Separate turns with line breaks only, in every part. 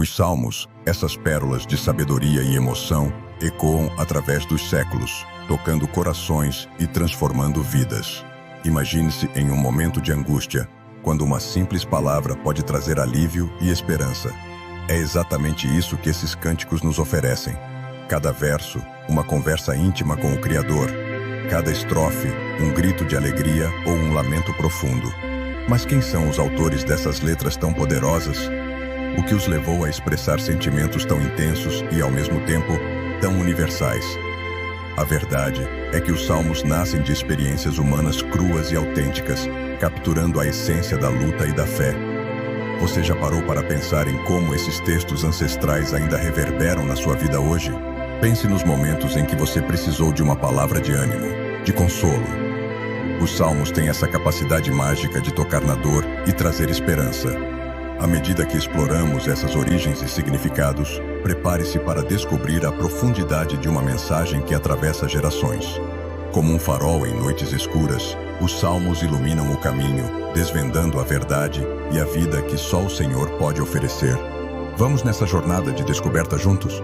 Os salmos, essas pérolas de sabedoria e emoção, ecoam através dos séculos, tocando corações e transformando vidas. Imagine-se em um momento de angústia, quando uma simples palavra pode trazer alívio e esperança. É exatamente isso que esses cânticos nos oferecem. Cada verso, uma conversa íntima com o Criador. Cada estrofe, um grito de alegria ou um lamento profundo. Mas quem são os autores dessas letras tão poderosas? O que os levou a expressar sentimentos tão intensos e, ao mesmo tempo, tão universais? A verdade é que os salmos nascem de experiências humanas cruas e autênticas, capturando a essência da luta e da fé. Você já parou para pensar em como esses textos ancestrais ainda reverberam na sua vida hoje? Pense nos momentos em que você precisou de uma palavra de ânimo, de consolo. Os salmos têm essa capacidade mágica de tocar na dor e trazer esperança. À medida que exploramos essas origens e significados, prepare-se para descobrir a profundidade de uma mensagem que atravessa gerações. Como um farol em noites escuras, os salmos iluminam o caminho, desvendando a verdade e a vida que só o Senhor pode oferecer. Vamos nessa jornada de descoberta juntos?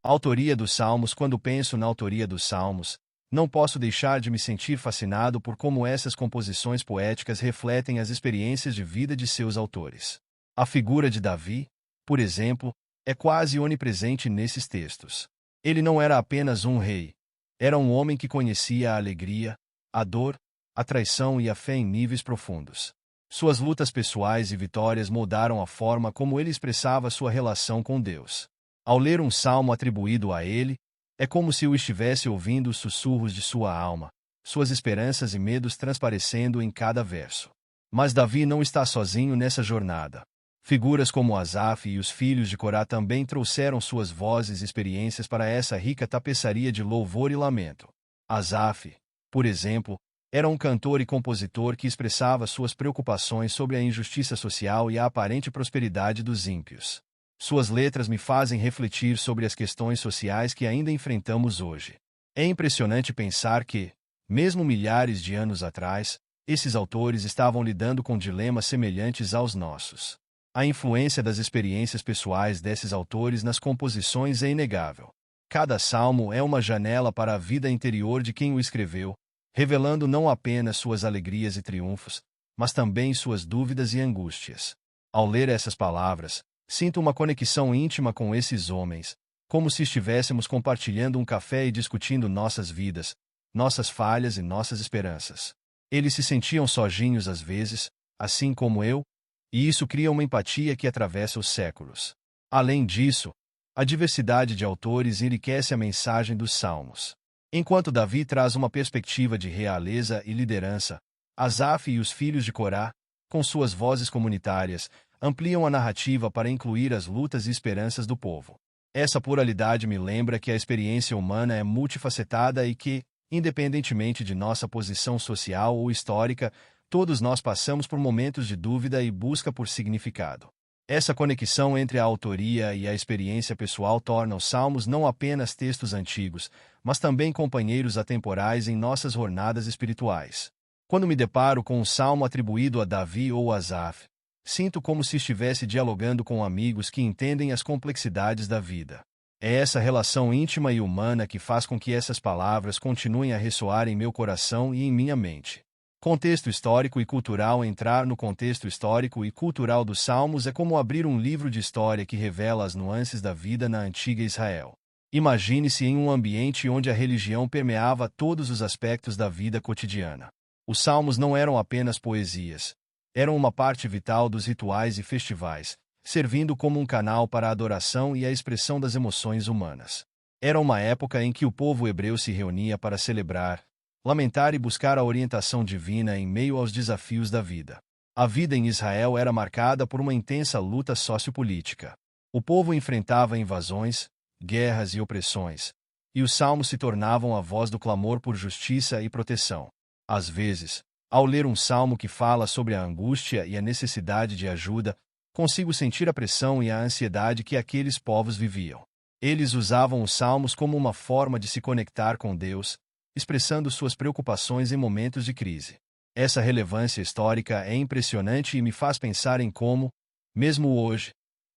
Autoria dos Salmos. Quando penso na autoria dos Salmos, não posso deixar de me sentir fascinado por como essas composições poéticas refletem as experiências de vida de seus autores. A figura de Davi, por exemplo, é quase onipresente nesses textos. Ele não era apenas um rei. Era um homem que conhecia a alegria, a dor, a traição e a fé em níveis profundos. Suas lutas pessoais e vitórias moldaram a forma como ele expressava sua relação com Deus. Ao ler um salmo atribuído a ele, é como se eu estivesse ouvindo os sussurros de sua alma, suas esperanças e medos transparecendo em cada verso. Mas Davi não está sozinho nessa jornada. Figuras como Asaf e os filhos de Corá também trouxeram suas vozes e experiências para essa rica tapeçaria de louvor e lamento. Asaf, por exemplo, era um cantor e compositor que expressava suas preocupações sobre a injustiça social e a aparente prosperidade dos ímpios. Suas letras me fazem refletir sobre as questões sociais que ainda enfrentamos hoje. É impressionante pensar que, mesmo milhares de anos atrás, esses autores estavam lidando com dilemas semelhantes aos nossos. A influência das experiências pessoais desses autores nas composições é inegável. Cada salmo é uma janela para a vida interior de quem o escreveu, revelando não apenas suas alegrias e triunfos, mas também suas dúvidas e angústias. Ao ler essas palavras, sinto uma conexão íntima com esses homens, como se estivéssemos compartilhando um café e discutindo nossas vidas, nossas falhas e nossas esperanças. Eles se sentiam sozinhos às vezes, assim como eu, e isso cria uma empatia que atravessa os séculos. Além disso, a diversidade de autores enriquece a mensagem dos salmos. Enquanto Davi traz uma perspectiva de realeza e liderança, Asaf e os filhos de Corá, com suas vozes comunitárias, ampliam a narrativa para incluir as lutas e esperanças do povo. Essa pluralidade me lembra que a experiência humana é multifacetada e que, independentemente de nossa posição social ou histórica, todos nós passamos por momentos de dúvida e busca por significado. Essa conexão entre a autoria e a experiência pessoal torna os salmos não apenas textos antigos, mas também companheiros atemporais em nossas jornadas espirituais. Quando me deparo com um salmo atribuído a Davi ou Asaf, sinto como se estivesse dialogando com amigos que entendem as complexidades da vida. É essa relação íntima e humana que faz com que essas palavras continuem a ressoar em meu coração e em minha mente. Contexto histórico e cultural. Entrar no contexto histórico e cultural dos Salmos é como abrir um livro de história que revela as nuances da vida na antiga Israel. Imagine-se em um ambiente onde a religião permeava todos os aspectos da vida cotidiana. Os Salmos não eram apenas poesias. Eram uma parte vital dos rituais e festivais, servindo como um canal para a adoração e a expressão das emoções humanas. Era uma época em que o povo hebreu se reunia para celebrar, lamentar e buscar a orientação divina em meio aos desafios da vida. A vida em Israel era marcada por uma intensa luta sociopolítica. O povo enfrentava invasões, guerras e opressões, e os salmos se tornavam a voz do clamor por justiça e proteção. Às vezes, ao ler um salmo que fala sobre a angústia e a necessidade de ajuda, consigo sentir a pressão e a ansiedade que aqueles povos viviam. Eles usavam os salmos como uma forma de se conectar com Deus, expressando suas preocupações em momentos de crise. Essa relevância histórica é impressionante e me faz pensar em como, mesmo hoje,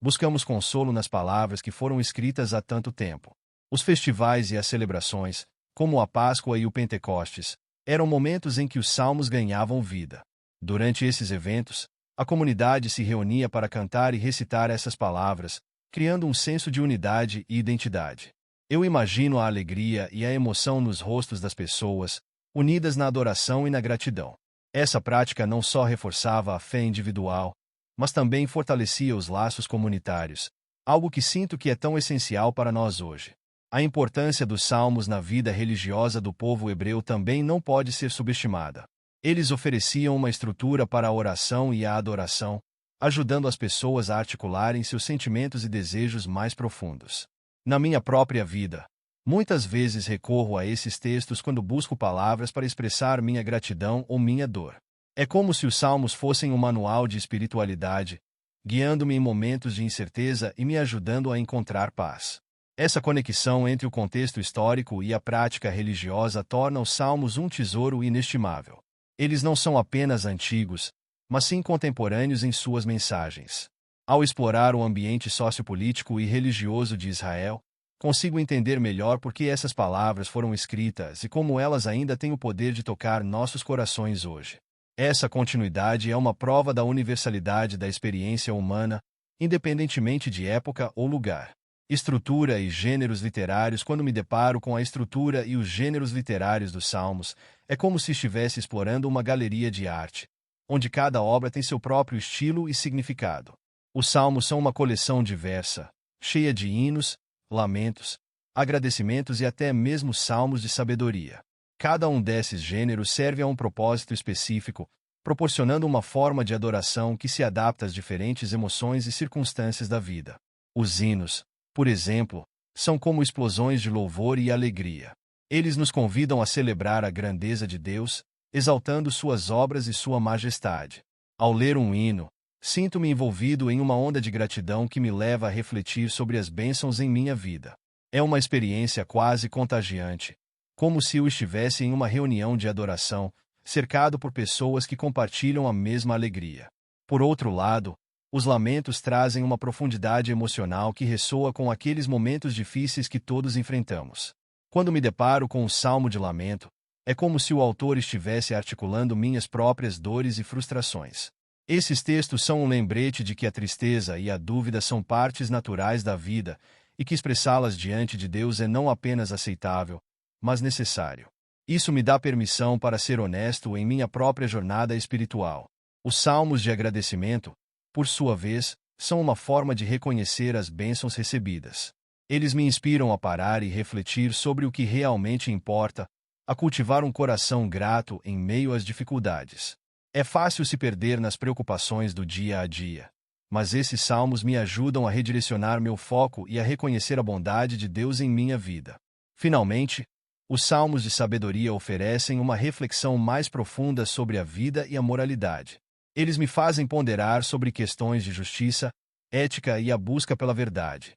Buscamos consolo nas palavras que foram escritas há tanto tempo. Os festivais e as celebrações, como a Páscoa e o Pentecostes, eram momentos em que os salmos ganhavam vida. Durante esses eventos, a comunidade se reunia para cantar e recitar essas palavras, criando um senso de unidade e identidade. Eu imagino a alegria e a emoção nos rostos das pessoas, unidas na adoração e na gratidão. Essa prática não só reforçava a fé individual, mas também fortalecia os laços comunitários, algo que sinto que é tão essencial para nós hoje. A importância dos salmos na vida religiosa do povo hebreu também não pode ser subestimada. Eles ofereciam uma estrutura para a oração e a adoração, ajudando as pessoas a articularem seus sentimentos e desejos mais profundos. Na minha própria vida, muitas vezes recorro a esses textos quando busco palavras para expressar minha gratidão ou minha dor. É como se os salmos fossem um manual de espiritualidade, guiando-me em momentos de incerteza e me ajudando a encontrar paz. Essa conexão entre o contexto histórico e a prática religiosa torna os salmos um tesouro inestimável. Eles não são apenas antigos, mas sim contemporâneos em suas mensagens. Ao explorar o ambiente sociopolítico e religioso de Israel, consigo entender melhor por que essas palavras foram escritas e como elas ainda têm o poder de tocar nossos corações hoje. Essa continuidade é uma prova da universalidade da experiência humana, independentemente de época ou lugar. Estrutura e gêneros literários. Quando me deparo com a estrutura e os gêneros literários dos Salmos, é como se estivesse explorando uma galeria de arte, onde cada obra tem seu próprio estilo e significado. Os Salmos são uma coleção diversa, cheia de hinos, lamentos, agradecimentos e até mesmo salmos de sabedoria. Cada um desses gêneros serve a um propósito específico, proporcionando uma forma de adoração que se adapta às diferentes emoções e circunstâncias da vida. Os hinos, por exemplo, são como explosões de louvor e alegria. Eles nos convidam a celebrar a grandeza de Deus, exaltando suas obras e sua majestade. Ao ler um hino, sinto-me envolvido em uma onda de gratidão que me leva a refletir sobre as bênçãos em minha vida. É uma experiência quase contagiante, como se eu estivesse em uma reunião de adoração, cercado por pessoas que compartilham a mesma alegria. Por outro lado, os lamentos trazem uma profundidade emocional que ressoa com aqueles momentos difíceis que todos enfrentamos. Quando me deparo com o Salmo de Lamento, é como se o autor estivesse articulando minhas próprias dores e frustrações. Esses textos são um lembrete de que a tristeza e a dúvida são partes naturais da vida e que expressá-las diante de Deus é não apenas aceitável, mas necessário. Isso me dá permissão para ser honesto em minha própria jornada espiritual. Os salmos de agradecimento, por sua vez, são uma forma de reconhecer as bênçãos recebidas. Eles me inspiram a parar e refletir sobre o que realmente importa, a cultivar um coração grato em meio às dificuldades. É fácil se perder nas preocupações do dia a dia, mas esses salmos me ajudam a redirecionar meu foco e a reconhecer a bondade de Deus em minha vida. Finalmente, os salmos de sabedoria oferecem uma reflexão mais profunda sobre a vida e a moralidade. Eles me fazem ponderar sobre questões de justiça, ética e a busca pela verdade.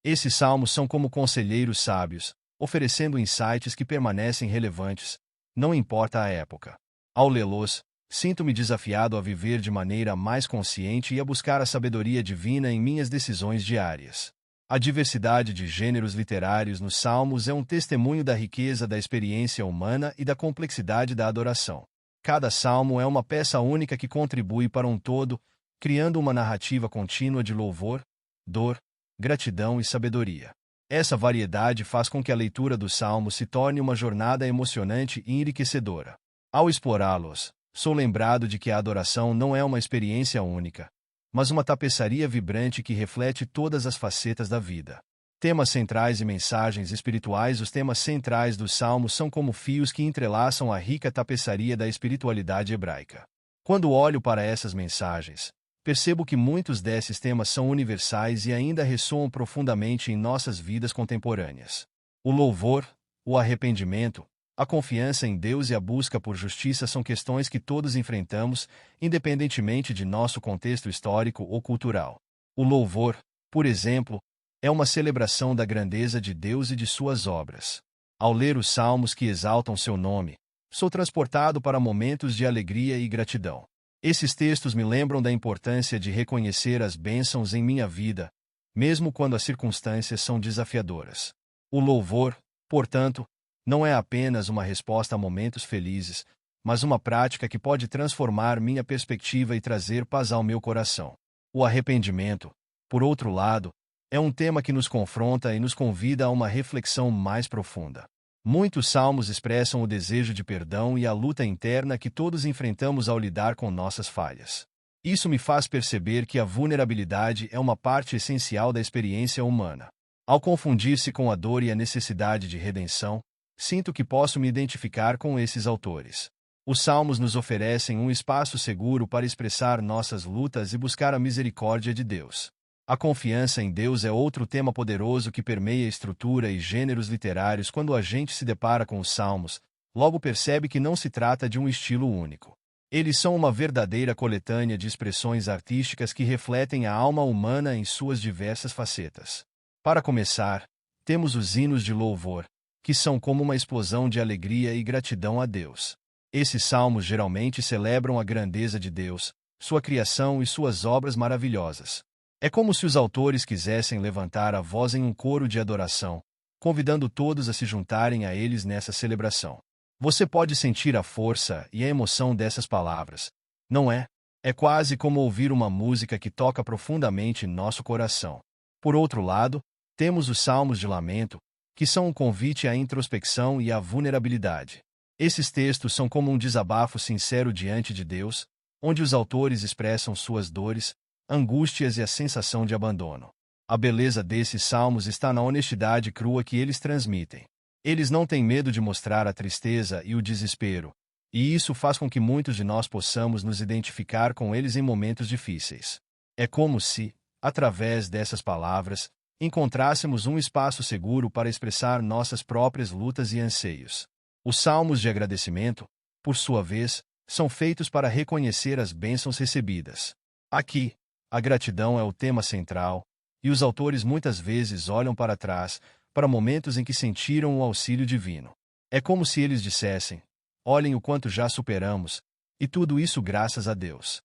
Esses salmos são como conselheiros sábios, oferecendo insights que permanecem relevantes, não importa a época. Ao lê-los, sinto-me desafiado a viver de maneira mais consciente e a buscar a sabedoria divina em minhas decisões diárias. A diversidade de gêneros literários nos salmos é um testemunho da riqueza da experiência humana e da complexidade da adoração. Cada salmo é uma peça única que contribui para um todo, criando uma narrativa contínua de louvor, dor, gratidão e sabedoria. Essa variedade faz com que a leitura dos salmos se torne uma jornada emocionante e enriquecedora. Ao explorá-los, sou lembrado de que a adoração não é uma experiência única, mas uma tapeçaria vibrante que reflete todas as facetas da vida. Temas centrais e mensagens espirituais. Os temas centrais dos salmos são como fios que entrelaçam a rica tapeçaria da espiritualidade hebraica. Quando olho para essas mensagens, percebo que muitos desses temas são universais e ainda ressoam profundamente em nossas vidas contemporâneas. O louvor, o arrependimento, a confiança em Deus e a busca por justiça são questões que todos enfrentamos, independentemente de nosso contexto histórico ou cultural. O louvor, por exemplo, é uma celebração da grandeza de Deus e de suas obras. Ao ler os salmos que exaltam seu nome, sou transportado para momentos de alegria e gratidão. Esses textos me lembram da importância de reconhecer as bênçãos em minha vida, mesmo quando as circunstâncias são desafiadoras. O louvor, portanto, não é apenas uma resposta a momentos felizes, mas uma prática que pode transformar minha perspectiva e trazer paz ao meu coração. O arrependimento, por outro lado, é um tema que nos confronta e nos convida a uma reflexão mais profunda. Muitos salmos expressam o desejo de perdão e a luta interna que todos enfrentamos ao lidar com nossas falhas. Isso me faz perceber que a vulnerabilidade é uma parte essencial da experiência humana. Ao confundir-se com a dor e a necessidade de redenção, sinto que posso me identificar com esses autores. Os salmos nos oferecem um espaço seguro para expressar nossas lutas e buscar a misericórdia de Deus. A confiança em Deus é outro tema poderoso que permeia a estrutura e gêneros literários. Quando a gente se depara com os salmos, logo percebe que não se trata de um estilo único. Eles são uma verdadeira coletânea de expressões artísticas que refletem a alma humana em suas diversas facetas. Para começar, temos os hinos de louvor, que são como uma explosão de alegria e gratidão a Deus. Esses salmos geralmente celebram a grandeza de Deus, sua criação e suas obras maravilhosas. É como se os autores quisessem levantar a voz em um coro de adoração, convidando todos a se juntarem a eles nessa celebração. Você pode sentir a força e a emoção dessas palavras, não é? É quase como ouvir uma música que toca profundamente nosso coração. Por outro lado, temos os salmos de lamento, que são um convite à introspecção e à vulnerabilidade. Esses textos são como um desabafo sincero diante de Deus, onde os autores expressam suas dores, angústias e a sensação de abandono. A beleza desses salmos está na honestidade crua que eles transmitem. Eles não têm medo de mostrar a tristeza e o desespero, e isso faz com que muitos de nós possamos nos identificar com eles em momentos difíceis. É como se, através dessas palavras, encontrássemos um espaço seguro para expressar nossas próprias lutas e anseios. Os salmos de agradecimento, por sua vez, são feitos para reconhecer as bênçãos recebidas. Aqui, a gratidão é o tema central, e os autores muitas vezes olham para trás, para momentos em que sentiram o auxílio divino. É como se eles dissessem: olhem o quanto já superamos, e tudo isso graças a Deus.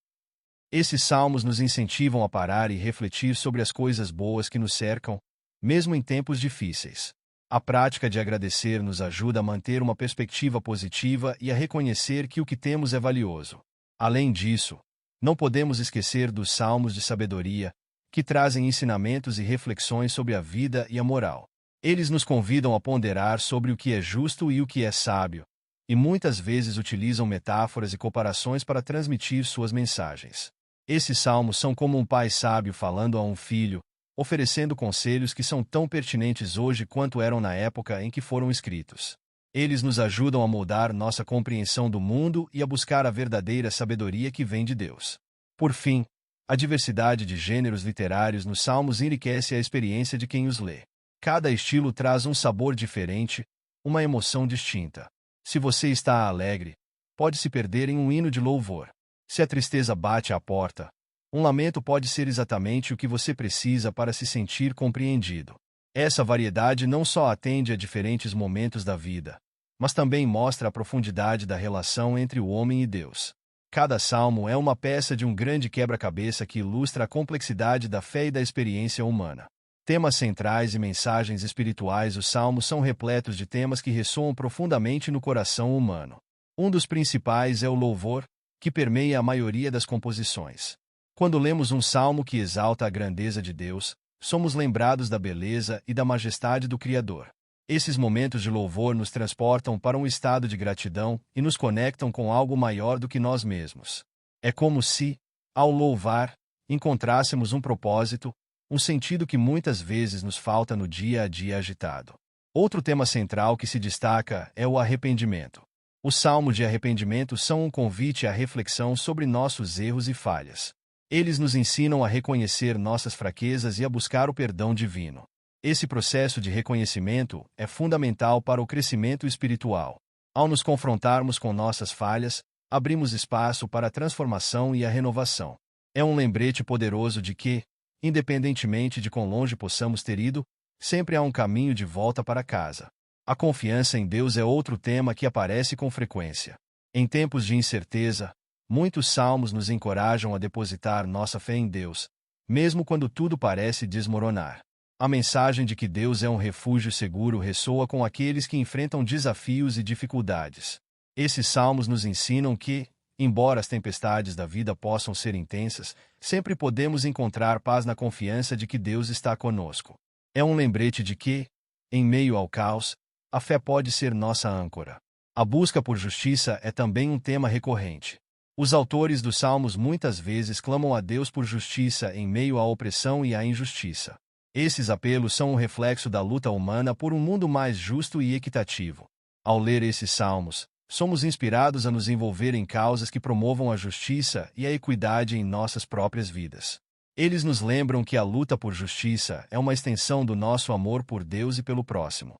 Esses salmos nos incentivam a parar e refletir sobre as coisas boas que nos cercam, mesmo em tempos difíceis. A prática de agradecer nos ajuda a manter uma perspectiva positiva e a reconhecer que o que temos é valioso. Além disso, não podemos esquecer dos salmos de sabedoria, que trazem ensinamentos e reflexões sobre a vida e a moral. Eles nos convidam a ponderar sobre o que é justo e o que é sábio, e muitas vezes utilizam metáforas e comparações para transmitir suas mensagens. Esses salmos são como um pai sábio falando a um filho, oferecendo conselhos que são tão pertinentes hoje quanto eram na época em que foram escritos. Eles nos ajudam a moldar nossa compreensão do mundo e a buscar a verdadeira sabedoria que vem de Deus. Por fim, a diversidade de gêneros literários nos salmos enriquece a experiência de quem os lê. Cada estilo traz um sabor diferente, uma emoção distinta. Se você está alegre, pode se perder em um hino de louvor. Se a tristeza bate à porta, um lamento pode ser exatamente o que você precisa para se sentir compreendido. Essa variedade não só atende a diferentes momentos da vida, mas também mostra a profundidade da relação entre o homem e Deus. Cada salmo é uma peça de um grande quebra-cabeça que ilustra a complexidade da fé e da experiência humana. Temas centrais e mensagens espirituais. Os salmos são repletos de temas que ressoam profundamente no coração humano. Um dos principais é o louvor, que permeia a maioria das composições. Quando lemos um salmo que exalta a grandeza de Deus, somos lembrados da beleza e da majestade do Criador. Esses momentos de louvor nos transportam para um estado de gratidão e nos conectam com algo maior do que nós mesmos. É como se, ao louvar, encontrássemos um propósito, um sentido que muitas vezes nos falta no dia a dia agitado. Outro tema central que se destaca é o arrependimento. Os salmos de arrependimento são um convite à reflexão sobre nossos erros e falhas. Eles nos ensinam a reconhecer nossas fraquezas e a buscar o perdão divino. Esse processo de reconhecimento é fundamental para o crescimento espiritual. Ao nos confrontarmos com nossas falhas, abrimos espaço para a transformação e a renovação. É um lembrete poderoso de que, independentemente de quão longe possamos ter ido, sempre há um caminho de volta para casa. A confiança em Deus é outro tema que aparece com frequência. Em tempos de incerteza, Muitos salmos nos encorajam a depositar nossa fé em Deus, mesmo quando tudo parece desmoronar. A mensagem de que Deus é um refúgio seguro ressoa com aqueles que enfrentam desafios e dificuldades. Esses salmos nos ensinam que, embora as tempestades da vida possam ser intensas, sempre podemos encontrar paz na confiança de que Deus está conosco. É um lembrete de que, em meio ao caos, a fé pode ser nossa âncora. A busca por justiça é também um tema recorrente. Os autores dos Salmos muitas vezes clamam a Deus por justiça em meio à opressão e à injustiça. Esses apelos são um reflexo da luta humana por um mundo mais justo e equitativo. Ao ler esses salmos, somos inspirados a nos envolver em causas que promovam a justiça e a equidade em nossas próprias vidas. Eles nos lembram que a luta por justiça é uma extensão do nosso amor por Deus e pelo próximo.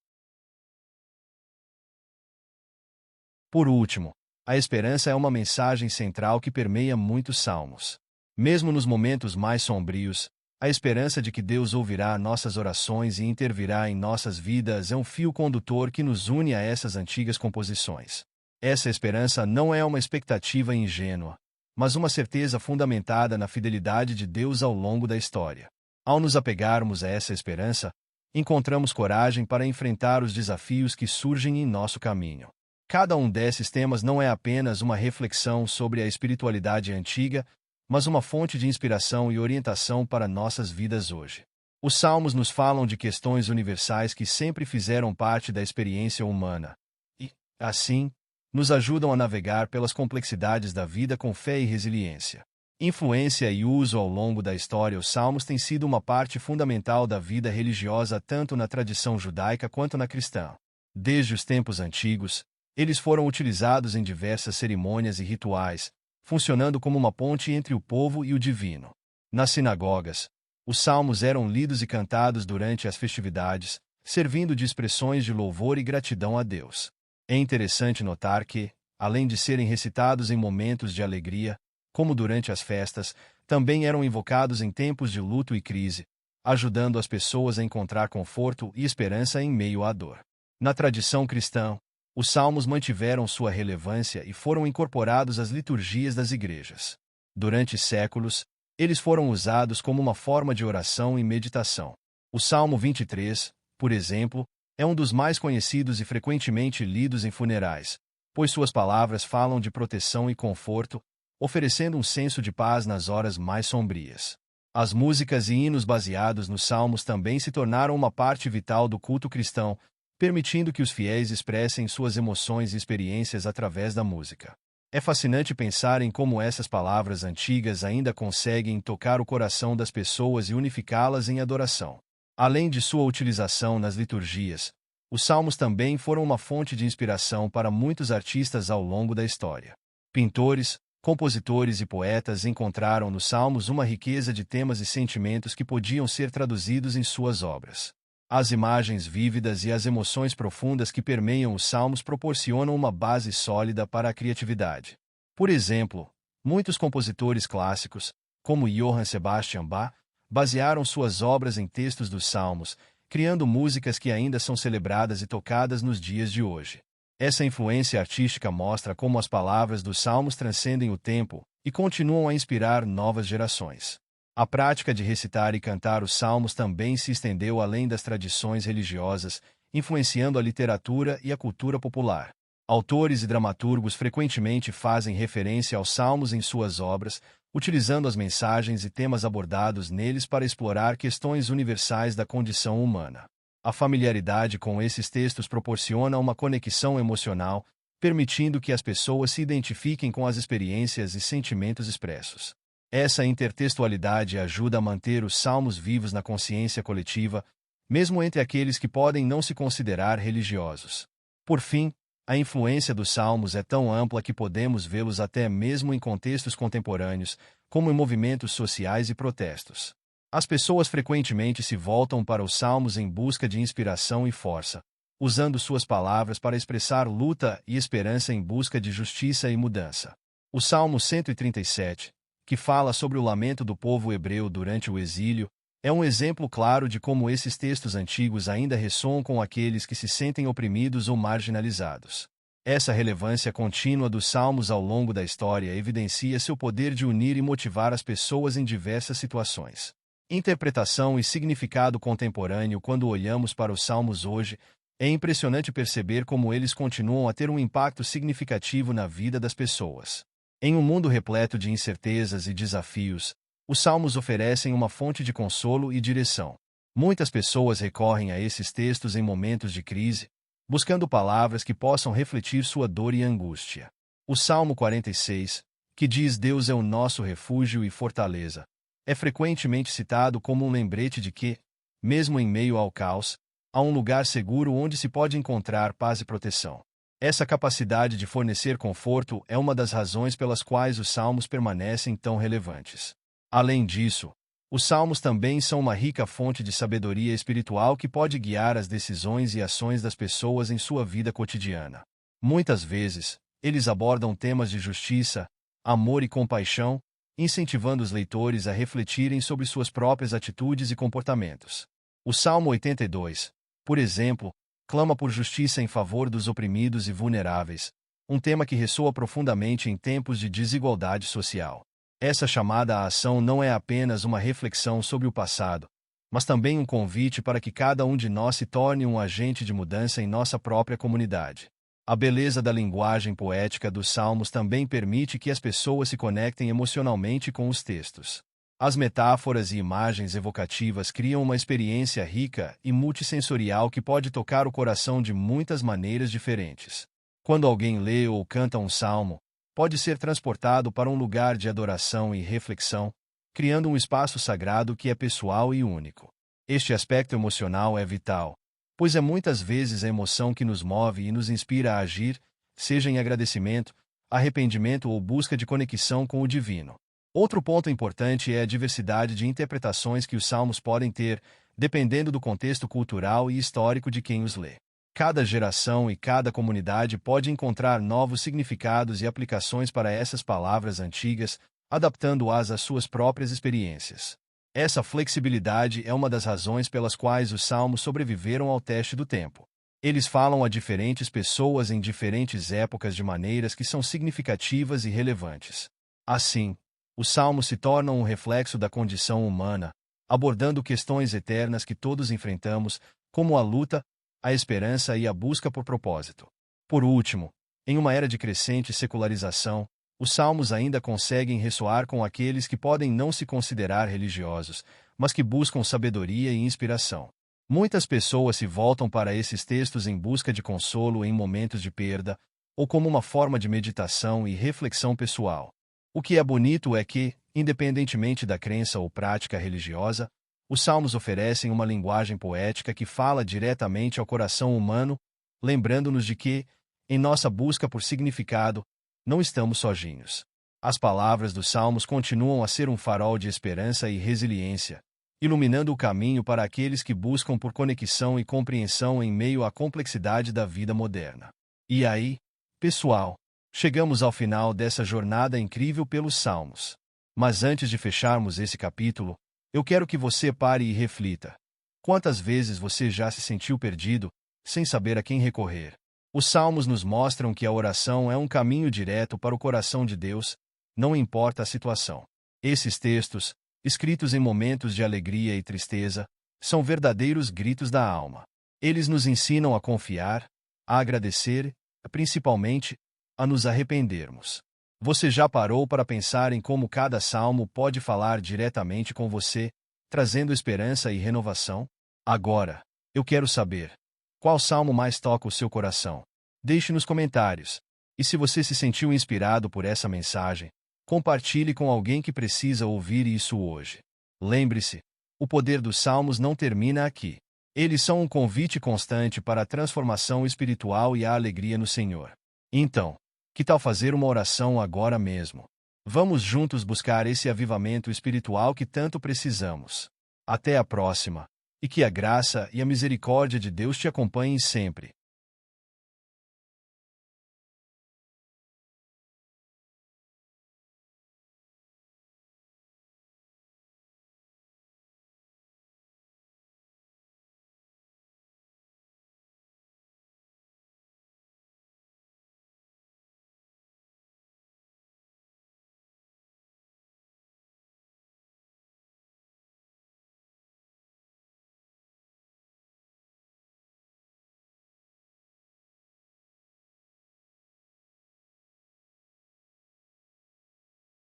Por último, a esperança é uma mensagem central que permeia muitos salmos. Mesmo nos momentos mais sombrios, a esperança de que Deus ouvirá nossas orações e intervirá em nossas vidas é um fio condutor que nos une a essas antigas composições. Essa esperança não é uma expectativa ingênua, mas uma certeza fundamentada na fidelidade de Deus ao longo da história. Ao nos apegarmos a essa esperança, encontramos coragem para enfrentar os desafios que surgem em nosso caminho. Cada um desses temas não é apenas uma reflexão sobre a espiritualidade antiga, mas uma fonte de inspiração e orientação para nossas vidas hoje. Os Salmos nos falam de questões universais que sempre fizeram parte da experiência humana e, assim, nos ajudam a navegar pelas complexidades da vida com fé e resiliência. Influência e uso ao longo da história. Os Salmos têm sido uma parte fundamental da vida religiosa tanto na tradição judaica quanto na cristã. Desde os tempos antigos, eles foram utilizados em diversas cerimônias e rituais, funcionando como uma ponte entre o povo e o divino. Nas sinagogas, os salmos eram lidos e cantados durante as festividades, servindo de expressões de louvor e gratidão a Deus. É interessante notar que, além de serem recitados em momentos de alegria, como durante as festas, também eram invocados em tempos de luto e crise, ajudando as pessoas a encontrar conforto e esperança em meio à dor. Na tradição cristã, os salmos mantiveram sua relevância e foram incorporados às liturgias das igrejas. Durante séculos, eles foram usados como uma forma de oração e meditação. O Salmo 23, por exemplo, é um dos mais conhecidos e frequentemente lidos em funerais, pois suas palavras falam de proteção e conforto, oferecendo um senso de paz nas horas mais sombrias. As músicas e hinos baseados nos salmos também se tornaram uma parte vital do culto cristão, permitindo que os fiéis expressem suas emoções e experiências através da música. É fascinante pensar em como essas palavras antigas ainda conseguem tocar o coração das pessoas e unificá-las em adoração. Além de sua utilização nas liturgias, os salmos também foram uma fonte de inspiração para muitos artistas ao longo da história. Pintores, compositores e poetas encontraram nos salmos uma riqueza de temas e sentimentos que podiam ser traduzidos em suas obras. As imagens vívidas e as emoções profundas que permeiam os salmos proporcionam uma base sólida para a criatividade. Por exemplo, muitos compositores clássicos, como Johann Sebastian Bach, basearam suas obras em textos dos salmos, criando músicas que ainda são celebradas e tocadas nos dias de hoje. Essa influência artística mostra como as palavras dos salmos transcendem o tempo e continuam a inspirar novas gerações. A prática de recitar e cantar os salmos também se estendeu além das tradições religiosas, influenciando a literatura e a cultura popular. Autores e dramaturgos frequentemente fazem referência aos salmos em suas obras, utilizando as mensagens e temas abordados neles para explorar questões universais da condição humana. A familiaridade com esses textos proporciona uma conexão emocional, permitindo que as pessoas se identifiquem com as experiências e sentimentos expressos. Essa intertextualidade ajuda a manter os salmos vivos na consciência coletiva, mesmo entre aqueles que podem não se considerar religiosos. Por fim, a influência dos salmos é tão ampla que podemos vê-los até mesmo em contextos contemporâneos, como em movimentos sociais e protestos. As pessoas frequentemente se voltam para os salmos em busca de inspiração e força, usando suas palavras para expressar luta e esperança em busca de justiça e mudança. O Salmo 137, que fala sobre o lamento do povo hebreu durante o exílio, é um exemplo claro de como esses textos antigos ainda ressoam com aqueles que se sentem oprimidos ou marginalizados. Essa relevância contínua dos salmos ao longo da história evidencia seu poder de unir e motivar as pessoas em diversas situações. Interpretação e significado contemporâneo. Quando olhamos para os salmos hoje, é impressionante perceber como eles continuam a ter um impacto significativo na vida das pessoas. Em um mundo repleto de incertezas e desafios, os salmos oferecem uma fonte de consolo e direção. Muitas pessoas recorrem a esses textos em momentos de crise, buscando palavras que possam refletir sua dor e angústia. O Salmo 46, que diz Deus é o nosso refúgio e fortaleza, é frequentemente citado como um lembrete de que, mesmo em meio ao caos, há um lugar seguro onde se pode encontrar paz e proteção. Essa capacidade de fornecer conforto é uma das razões pelas quais os salmos permanecem tão relevantes. Além disso, os salmos também são uma rica fonte de sabedoria espiritual que pode guiar as decisões e ações das pessoas em sua vida cotidiana. Muitas vezes, eles abordam temas de justiça, amor e compaixão, incentivando os leitores a refletirem sobre suas próprias atitudes e comportamentos. O Salmo 82, por exemplo, clama por justiça em favor dos oprimidos e vulneráveis, um tema que ressoa profundamente em tempos de desigualdade social. Essa chamada à ação não é apenas uma reflexão sobre o passado, mas também um convite para que cada um de nós se torne um agente de mudança em nossa própria comunidade. A beleza da linguagem poética dos salmos também permite que as pessoas se conectem emocionalmente com os textos. As metáforas e imagens evocativas criam uma experiência rica e multissensorial que pode tocar o coração de muitas maneiras diferentes. Quando alguém lê ou canta um salmo, pode ser transportado para um lugar de adoração e reflexão, criando um espaço sagrado que é pessoal e único. Este aspecto emocional é vital, pois é muitas vezes a emoção que nos move e nos inspira a agir, seja em agradecimento, arrependimento ou busca de conexão com o divino. Outro ponto importante é a diversidade de interpretações que os salmos podem ter, dependendo do contexto cultural e histórico de quem os lê. Cada geração e cada comunidade pode encontrar novos significados e aplicações para essas palavras antigas, adaptando-as às suas próprias experiências. Essa flexibilidade é uma das razões pelas quais os salmos sobreviveram ao teste do tempo. Eles falam a diferentes pessoas em diferentes épocas de maneiras que são significativas e relevantes. Assim, os salmos se tornam um reflexo da condição humana, abordando questões eternas que todos enfrentamos, como a luta, a esperança e a busca por propósito. Por último, em uma era de crescente secularização, os salmos ainda conseguem ressoar com aqueles que podem não se considerar religiosos, mas que buscam sabedoria e inspiração. Muitas pessoas se voltam para esses textos em busca de consolo em momentos de perda, ou como uma forma de meditação e reflexão pessoal. O que é bonito é que, independentemente da crença ou prática religiosa, os salmos oferecem uma linguagem poética que fala diretamente ao coração humano, lembrando-nos de que, em nossa busca por significado, não estamos sozinhos. As palavras dos salmos continuam a ser um farol de esperança e resiliência, iluminando o caminho para aqueles que buscam por conexão e compreensão em meio à complexidade da vida moderna. E aí, pessoal, chegamos ao final dessa jornada incrível pelos salmos. Mas antes de fecharmos esse capítulo, eu quero que você pare e reflita. Quantas vezes você já se sentiu perdido, sem saber a quem recorrer? Os salmos nos mostram que a oração é um caminho direto para o coração de Deus, não importa a situação. Esses textos, escritos em momentos de alegria e tristeza, são verdadeiros gritos da alma. Eles nos ensinam a confiar, a agradecer, principalmente, a nos arrependermos. Você já parou para pensar em como cada salmo pode falar diretamente com você, trazendo esperança e renovação? Agora, eu quero saber: qual salmo mais toca o seu coração? Deixe nos comentários. E se você se sentiu inspirado por essa mensagem, compartilhe com alguém que precisa ouvir isso hoje. Lembre-se, o poder dos salmos não termina aqui. Eles são um convite constante para a transformação espiritual e a alegria no Senhor. Então, que tal fazer uma oração agora mesmo? Vamos juntos buscar esse avivamento espiritual que tanto precisamos. Até a próxima, e que a graça e a misericórdia de Deus te acompanhem sempre.